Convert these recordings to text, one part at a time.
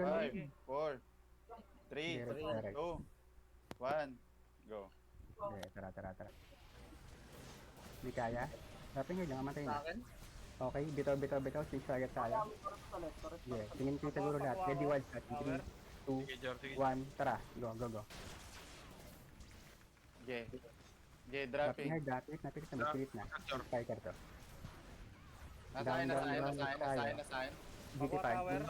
Five, Sige. 4, 3, Direct. 2, 1, go. Okay, tara. Hindi kaya. Dapat nyo lang, amatay na. Okay, bitaw, since target tayo. Yeah, tingin ko siguro lahat. Ready, wild shot. 3, 2, Sige, Jor, sige. 1, tara. Go. J. J, Dapat dropping. nga, dapat napilit na, magpilit na. Spiker to. Nasahin. GT5, Power.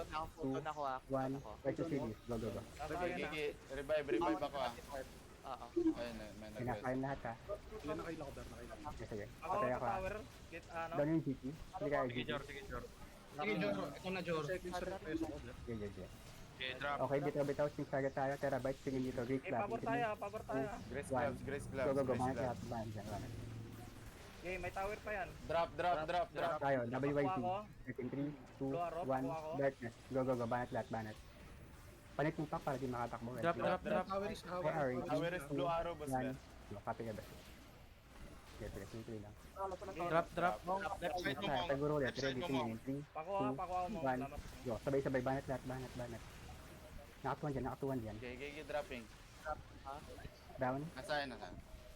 2, 1, right to series. Go. Gigi, revive ako ah. Oo. Ayun, may nag-rest. Kinakain lahat ha. Ilan nakailan ko, nakailan. Okay, sige. Ako Patay sa ako ha. tower. Get ano? Down yung GT. Hindi kaya Sige, GT. Jor, sige, Jor. Sige, Jor. Ito na, Jor. Second straight peso ko. Yeah. Okay, drop. Okay, bitaw, since target tayo. Terabyte, tingin dito. Great Eh, pabor tayo. Grace One. gloves. Go. Grace Banat gloves. lahat. Banat dyan. Okay, may tower pa yan. Drop. Tayo, WYT. Ako. 13, 3, 2, Blue arrow, 1, ako. darkness. Go. Banat lahat. Panit mo pa para di makatakbo. Drop. Tower is Tower Tower is blue arrow, boss. Yan. Copy ka ba? Okay, simple lang. Drop. Left side mo, Kaya, Mong. siguro ulit. Left side Ready, mo, tingin. Mong. 3, Pakuha mo. 1, Salamat. go. Sabay, banat lahat. Nakatuwan dyan. Gigi, dropping. Down. Nasahin.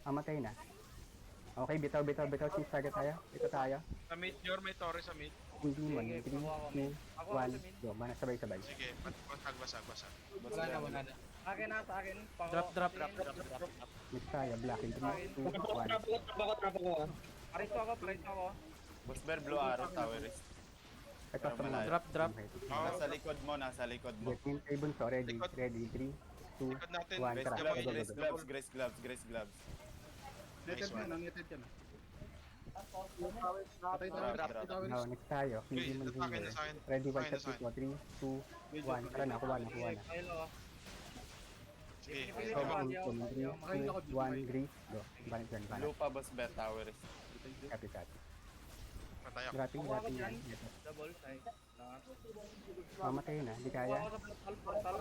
Amatay na. Okay, bitaw, since target tayo. Ito tayo. Sa mid, Jor, may Torre sa mid. Hindi mo, Sige, 3, 2, pakuha ko, mid. Pakuha ko 1, sa mid. go. Mana sabay. Sige, basag. Wala na. Akin na, sa akin. Drop. Next tayo, black in 3, 2, 1. Parito ako. Boss Bear, blue arrow, tower is. Ito Pero sa malayo. Drop. Nasa likod mo. Get in, table so ready, Likod. 3, 2, Likod natin. 1, tara. Grace Go. Grace gloves. Netted one. yan, nangited yan. Patay Drop. tower Now, is. next tayo. Hindi Wait, mo sa akin, hindi. sa akin. Ready, 1 Sa akin, shot sa akin. mo, 3, 2, 1. Tara, nakuha na. Kilo. Sige, So, 3, 2, 1, Grace. Go. Banat. Blue pa, boss Bear, tower is. Copy. patay ako. Dropping Pakuha ko yan. dyan. Double side. Mamatay na, di kaya. Pakuha ko sa portal.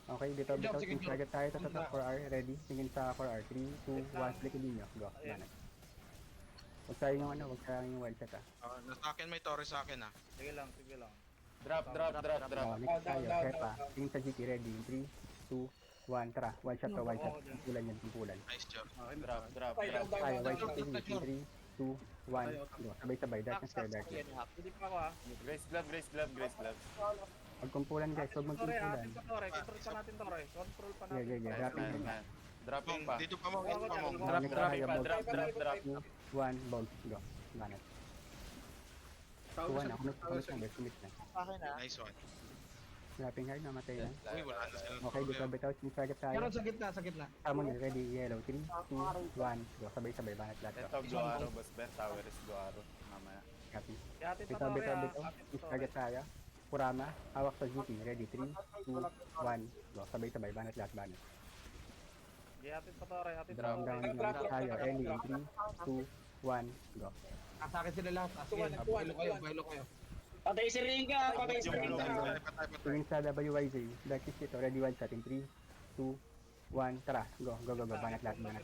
Okay, bitaw, since target tayo. Ito sa 4R, ready. Tingin sa 4R, 3, 2, 1, flick ninyo. Go. Banat. Huwag sayang yung wild shot Nasa akin, may Torre sa akin ah. Sige lang. Drop. Next tayo, Hepa. Tingin sa GT, ready. 3, 2, 1, tara. Wild shot to, wild shot. Kumpulan. Nice, Jor. Drop. Tayo, wild shot, 3, 2, 1, go. Sabay, darkness kayo, darkness. Hindi pa ako ah. Grace gloves. Pagkumpulan guys, huwag Tore, magkumpulan. atin pa Tore. Control pa natin Tore. Control pa natin. Yeah. Dropping. Dropping pa. Dito pa mo, dito pa mo. Drop. 1, bolt, go. Banat. Tower 1, is. ako na, sumit na. Akin na. Nice one. Dropping hard, namatay na. Uy, wala na silang Okay, bitaw, since target tayo. Sa gitna. Tama nyo, ready, yellow, 3, 2, 1, go. Sabay, banat lahat. Ito, blue arrow, boss Bear, tower is blue arrow. Mamaya. Copy. Atin pa Bitaw, Tore ah. since target tayo. Kurama, hawak sa GT, ready, 3, 2, 1, go. Sabay, banat lahat, banat. Atin pa Tore. Down, tayo, Ellie, 3, 2, 1, go. Sa akin sila lahat. Bailo kayo. Patay si Ringa! Patay si Patay, Ringa! patay. Tingin sa WYZ, darkness dito, ready, wild shot in 3, 2, 1, tara, go, banat lahat, banat.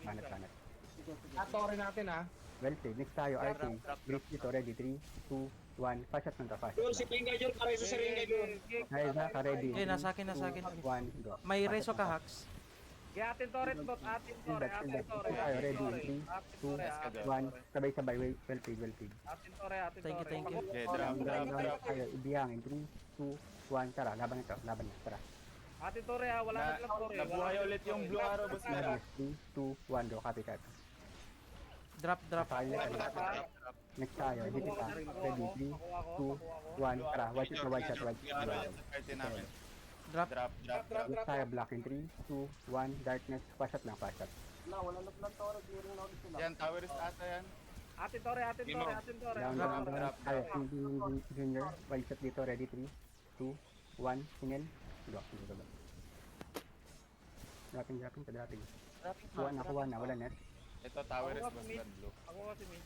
Tore natin ha. Well played, next tayo, RK, Grace dito, ready, 3, 2, 1, fast shot ng fast Jun, si shot. Ringa Jun! Patay si Ringa Jun! Guys, naka ready. Eh, nasa akin. 1, go. May reso ka, Hacks. Atin Tore. Atin Tore. Tayo, ready, 3, 2, 1, sabay, well played. Atin Tore. Thank you. Okay, Down, drop. tayo, ibihangin, 3, 2, 1, tara, laban na, tara. Atin Tore ah. Wala na lang Tore. Nabuhay ulit yung blue arrow, boss Bear. 3, 2, 1, go, copy. Drop. Tayo, next tayo, dito pa, ready, 3, 2, 1, tara, wild shot. Party namin. Drop. Drop. Next tayo, black in 3, 2, 1, darkness, fast shot. Yan, tower is ata yan. Atin Tore. Down, tayo, junior, wild shot dito, ready, 3, 2, 1, sinil, go. Dropping. Nakuha na, wala net. Ito, tower is boss Bear, blue. Ako kasi min.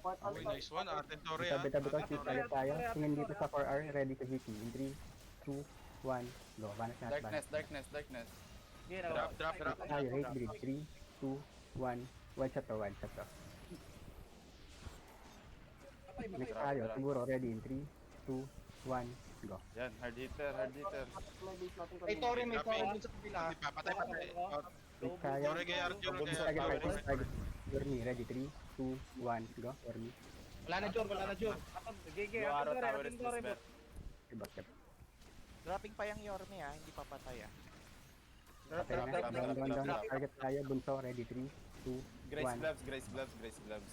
Uy, nice one. Atin Torre ah. Bitaw, since target tayo, tingin dito sa 4R, ready to GT, in 3, 2, 1, go, banat. Darkness. Sige Drop. Tayo, hate grid, 3, 2, 1, wild shot to. Next tayo, siguro, ready in 3, 2, 1, go. Yan, hard hitter, hard hitter. May Torre dun sa kabila. Hindi pa, patay. May kaya. Tore kay Arjun, kay Target Arjun. fighting, target. Journey, ready, 3, 2, 1, go. Journey. Wala na Jor, wala na Jor. GG, Blue arrow Ate tower Tore, is Ate Tore, dispel. Diba, step. Dropping pa yung Yorme hindi pa patay Patay na. Down. Target tayo, bunso, ready, 3, 2, Grace 1. gloves, grace gloves, grace gloves.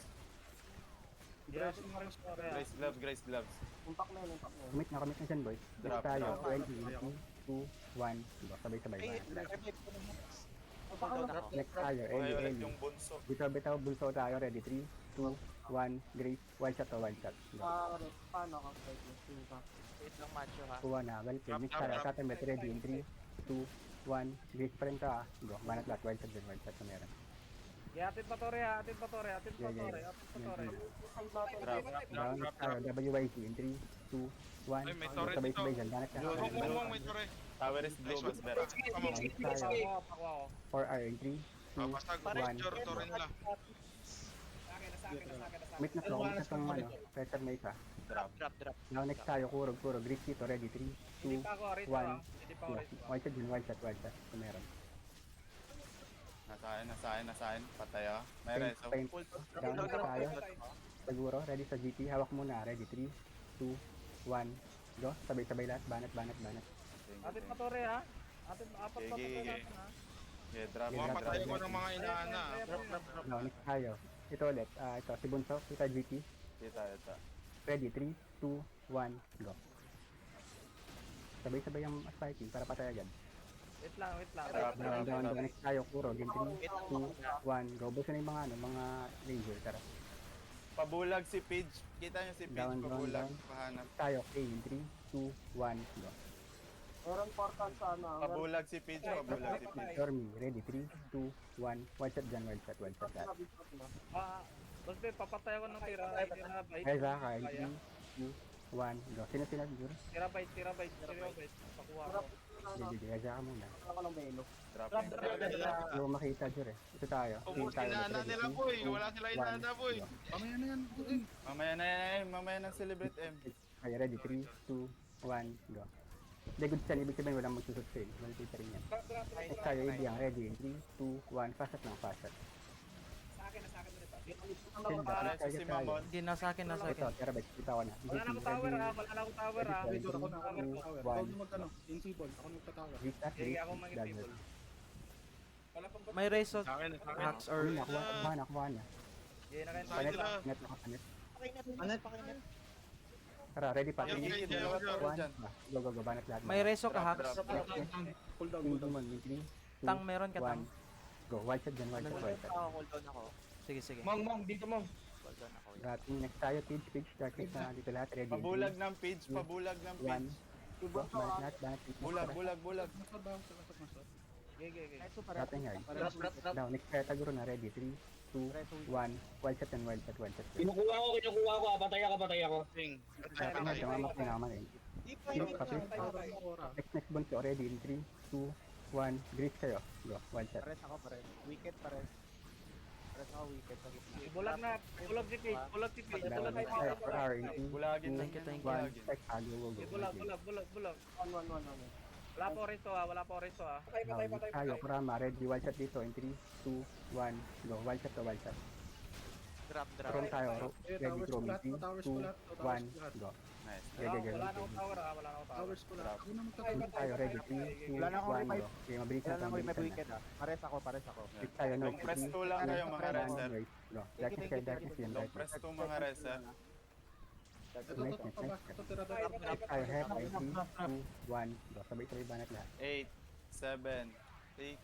Grace mo rin Tore ah. Grace gloves, grace gloves. Commit na dyan, boys. Next Drop, tayo, drop. 20, 2, 1, go. Sabay-sabay Ay, ba? revive ko ng cooldown ako. Next tayo, Violet Eli. yung bunso. Bitaw, bunso tayo, ready, 3, 2, 1, Grace. One shot to one shot. Go. Wait lang macho ha. Kuha na, well played. Next tayo, Tatemet, ready, in 3, 2, 1, Grace pa rin to ah. Go, banat lahat, one shot din, one shot na meron. Atin pa Tore ha, atin pa Tore, atin pa Yeah. Tore, atin pa Tore. Drop. Down, next tayo, WYC, in 3, 2, 1. Ay, may turret Sabay-sabay dito. dyan, banat na. Mong, may Tore. Tower is blue, Nice one. mas better. Pamong. Next tayo, Pakuha ko. 4R in 3, 2, Basta One. Jor, Tore nila. Commit na to, commit na tong ano, pressure may isa. Drop. Drop. Now next tayo, Kurog, Grace dito, ready, 3, 2, Hindi pa ako rito 1. ah. Hindi pa ako rito. One shot din, one shot, kung meron. Nasa akin. Patay ah. May reso. Paint. Down next tayo, siguro, ready sa GT, hawak muna, ready, 3, 2, 1, go, sabay-sabay lahat, banat. Atin pa Tore ha. Atin apat pa Gigi. Tore natin ha. Yeah, drop. Yeah, Mga drop, patay drop. ko ng mga inaana. Now next tayo, ito ulit, ito, si Bunso, kita GT, Kita. ready, 3, 2, 1, go. Sabay-sabay yung spiking para patay agad. Wait lang. Drop. Down. Next tayo, Kurog, in 3, 2, 1, go. Buso na yung mga ranger, tara. Pabulag si Pidge. Kita niyo si Pidge, Down. pabulag. Pahanap. Tayo, okay, in 3, 2, 1, go. Pabulag si Pidge, pabulag si Pidge. Stormy, ready, 3, 2, 1, one shot dyan, one shot lahat. Basta papatay ako ng tira bait. Ay, Zaka, in 3, 2, 1, go. Sino, Juro? Tira bait. Pakuha ko. Sige, Zaka muna. Dropping. Hindi ko makita, Juro eh. Ito tayo. Ubus Team tayo, inaana ready, nila, 3, boy. 2, Wala sila 1, inaana, boy. go. Mamaya na celebrate M. Okay, ready, 3, 2, 1, go. Hindi, good yan. Ibig sabihin, walang magsusot fail. Multi pa rin yan. Next tayo, Ibiang, ready, in 3, 2, 1, fast shot lang, fast shot. Para si Mamon. Hindi, nasa akin. Ito, terabyte, kita ko na. Wala na akong tower ha. Wala na akong tower ha. Ready, 3, 2, 1, restart, Sige, ako done. mag-table. May reso Sa akin. hacks or Nakuha na. Sige na kayo. Panet, Sila. panet, nakapanet. Pakinet. Tara, ready pa. Yung 3, kay 2, Jor. 1, go, banat lahat. may reso ka hacks. Tingin mo, 3, 2, Tang meron ka tang. 1, go. One shot dyan, one shot. Cooldown ako. Sige. Mong, dito Mong. Cooldown ako. Rating next tayo, page, darkness na dito lahat, ready. Pabulag ng Pidge, pabulag ng 1, Pidge. go, banat lahat. Bulag. Sige. Rating hard. Now, next tayo, taguro na, ready. 3, 2, 1, one shot and one shot. Kinukuha ko. Patay ako. Ting. Rating hard, tamamak na naman eh. Next bunso, ready. In 3, 2, 1, Grace kayo. Go, one shot. Wicked pares. Bulag si Page. Down, next tayo, 4R. In 3, Bulagin. 2, Thank you. 1, check, go. Bulag. Wala po resto ha. Now, next tayo, Kurama, ready. One shot dito. In 3, 2, 1, go. One shot to one shot. Drop. Roam tayo, ready, roam. In 3, 2, 1, go. Nice. Go. Wala na akong tower ha. Drop. Next tayo, ready. 3, 2, 1, go. Okay, mabilis na ito, mabilis na. Pares ako. Next tayo, no. Long press 2 lang kayo mga reser. Go. Darkness yan, Long press 2 mga reser. Nice. Next tayo, hep, 3, 2, 1, go. Sabay-sabay banat lahat. 8, 7, 6,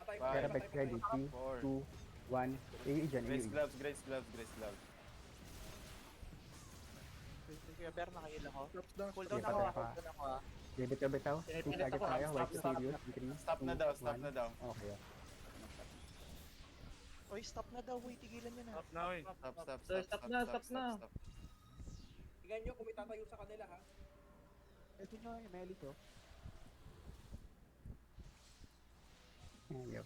Terabyte 5, ready, 3, 2, 1, AE dyan, Grace AE. gloves. Kuya Ber, nakail ako. Cooldown Sige, ako. patay ka. Bitaw. Team target tayo, white serious, 3, Stop na daw. Okay. Oy, stop na daw. Uy, tigilan nyo na. Stop na. Tingnan nyo kung may tatayo sa kanila ha. Ito na, may Melis oh. Ayaw.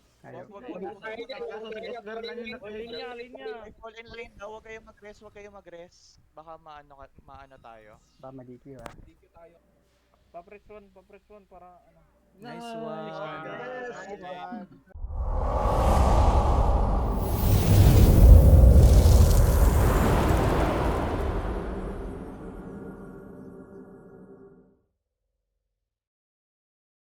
Linya. Fall in lane daw, huwag kayong mag-rest. Baka maano tayo. Ba, maliki ha. Pa-press one para ano. Nice one. Yes!